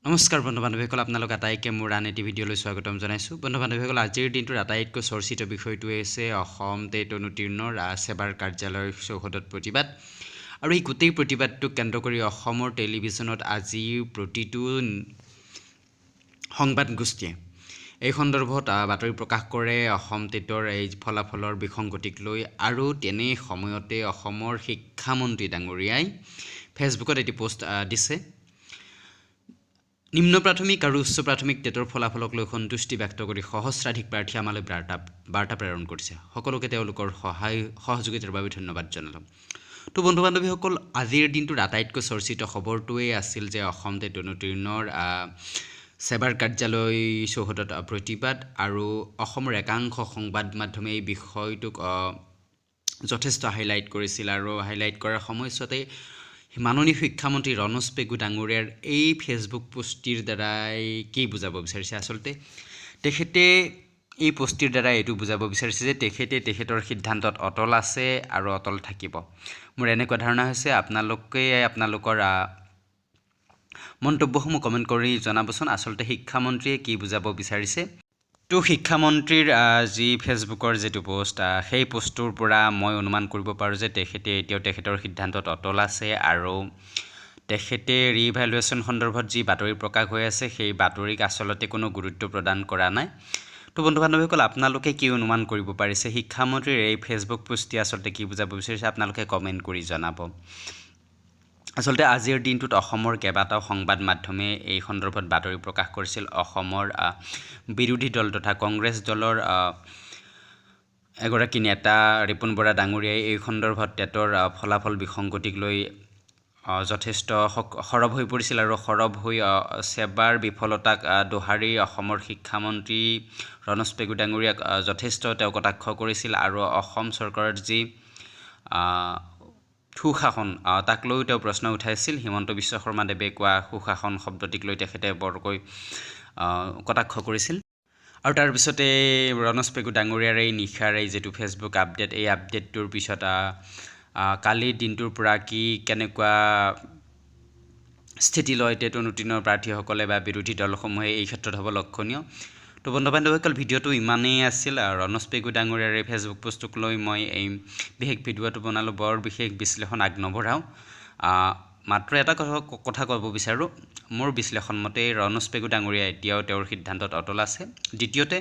নমস্কাৰ বন্ধু বান্ধৱীসকল আপোনালোক আটাইকে মোৰ আন এটি ভিডিঅ'লৈ স্বাগতম জনাইছোঁ বন্ধু বান্ধৱীসকল আজিৰ দিনটোৰ আটাইতকৈ চৰ্চিত বিষয়টোৱে হৈছে অসম টেট অনুতীৰ্ণৰ সেৱাৰ কাৰ্যালয়ৰ চৌহদত প্ৰতিবাদ আৰু এই গোটেই প্ৰতিবাদটোক কেন্দ্ৰ কৰি অসমৰ টেলিভিছনত আজি প্ৰতিটো সংবাদ গোষ্ঠীয়ে এই সন্দৰ্ভত বাতৰি প্ৰকাশ কৰে অসম টেটৰ এই ফলাফলৰ বিসংগতিক লৈ আৰু তেনে সময়তে অসমৰ শিক্ষামন্ত্ৰী ডাঙৰীয়াই ফেচবুকত এটি পোষ্ট দিছে নিম্ন প্ৰাথমিক আৰু উচ্চ প্ৰাথমিক টেটৰ ফলাফলক লৈ সন্তুষ্টি ব্যক্ত কৰি সহস্ৰাধিক প্ৰাৰ্থী আমালৈ বাৰ্তা প্ৰেৰণ কৰিছে সকলোকে তেওঁলোকৰ সহযোগিতাৰ বাবে ধন্যবাদ জনালোঁ তো বন্ধু বান্ধৱীসকল আজিৰ দিনটোৰ আটাইতকৈ চৰ্চিত খবৰটোৱেই আছিল যে অসম টেট অনুতীৰ্ণৰ সেৱাৰ কাৰ্যালয় চৌহদত প্ৰতিবাদ আৰু অসমৰ একাংশ সংবাদ মাধ্যমে এই বিষয়টোক যথেষ্ট হাইলাইট কৰিছিল আৰু হাইলাইট কৰাৰ সময়ছোৱাতে মাননীয় শিক্ষামন্ত্ৰী ৰণোজ পেগু ডাঙৰীয়াৰ এই ফেচবুক পোষ্টটিৰ দ্বাৰাই কি বুজাব বিচাৰিছে আচলতে তেখেতে এই পোষ্টটিৰ দ্বাৰা এইটো বুজাব বিচাৰিছে যে তেখেতৰ সিদ্ধান্তত অটল আছে আৰু অটল থাকিব মোৰ এনেকুৱা ধাৰণা হৈছে আপোনালোকৰ মন্তব্যসমূহ কমেণ্ট কৰি জনাবচোন আচলতে শিক্ষামন্ত্ৰীয়ে কি বুজাব বিচাৰিছে তো শিক্ষামন্ত্ৰীৰ যি ফেচবুকৰ যিটো পোষ্ট সেই পোষ্টটোৰ পৰা মই অনুমান কৰিব পাৰোঁ যে তেখেতে এতিয়াও তেখেতৰ সিদ্ধান্তত অটল আছে আৰু তেখেতে ৰিইভ্যালুৱেশ্যন সন্দৰ্ভত যি বাতৰি প্ৰকাশ হৈ আছে সেই বাতৰিক আচলতে কোনো গুৰুত্ব প্ৰদান কৰা নাই তো বন্ধু বান্ধৱীসকল আপোনালোকে কি অনুমান কৰিব পাৰিছে শিক্ষামন্ত্ৰীৰ এই ফেচবুক পোষ্টটি আচলতে কি বুজাব বিচাৰিছে আপোনালোকে কমেণ্ট কৰি জনাব আচলতে আজিৰ দিনটোত অসমৰ কেইবাটাও সংবাদ মাধ্যমে এই সন্দৰ্ভত বাতৰি প্ৰকাশ কৰিছিল অসমৰ বিৰোধী দল তথা কংগ্ৰেছ দলৰ এগৰাকী নেতা ৰিপুন বৰা ডাঙৰীয়াই এই সন্দৰ্ভত টেটৰ ফলাফল বিসংগতিক লৈ যথেষ্ট সৰব হৈ পৰিছিল আৰু সৰব হৈ সেৱাৰ বিফলতাক দোহাৰি অসমৰ শিক্ষামন্ত্ৰী ৰণোজ পেগু ডাঙৰীয়াক যথেষ্ট তেওঁ কটাক্ষ কৰিছিল আৰু অসম চৰকাৰৰ যি সুশাসন তাক লৈও তেওঁ প্ৰশ্ন উঠাইছিল হিমন্ত বিশ্ব শৰ্মাদেৱে কোৱা সুশাসন শব্দটিক লৈ তেখেতে বৰকৈ কটাক্ষ কৰিছিল আৰু তাৰ পিছতে ৰণোজ পেগু ডাঙৰীয়াৰ এই নিশাৰ এই যিটো ফেচবুক আপডেট এই আপডেটটোৰ পিছত কালিৰ দিনটোৰ পৰা কেনেকুৱা স্থিতি লয় টেট অনুতীৰ্ণৰ প্ৰাৰ্থীসকলে বা বিৰোধী দলসমূহে এই ক্ষেত্ৰত হ'ব লক্ষণীয় তো বন্ধু বান্ধৱীসকল ভিডিঅ'টো ইমানেই আছিল ৰণোজ পেগু ডাঙৰীয়াৰ এই ফেচবুক পোষ্টটোক লৈ মই এই বিশেষ ভিডিঅ'টো বনালোঁ বৰ বিশেষ বিশ্লেষণ নবঢ়াওঁ মাত্ৰ এটা কথা ক'ব বিচাৰোঁ মোৰ বিশ্লেষণ মতে ৰণোজ পেগু ডাঙৰীয়া এতিয়াও তেওঁৰ সিদ্ধান্তত অটল আছে দ্বিতীয়তে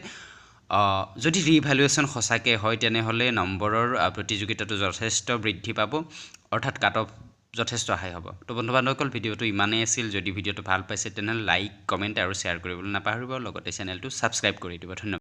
যদি ৰিইভ্যালুৱেশ্যন সঁচাকৈ হয় তেনেহ'লে নম্বৰৰ প্ৰতিযোগিতাটো যথেষ্ট বৃদ্ধি পাব অৰ্থাৎ কাট অফ যথেষ্ট হাই হ'ব তো বন্ধু বান্ধৱীসকল ভিডিঅ'টো ইমানেই আছিল যদি ভিডিঅ'টো ভাল পাইছে তেনেহ'লে লাইক কমেণ্ট আৰু শ্বেয়াৰ কৰিবলৈ নাপাহৰিব লগতে চেনেলটো ছাবস্ক্ৰাইব কৰি দিব ধন্যবাদ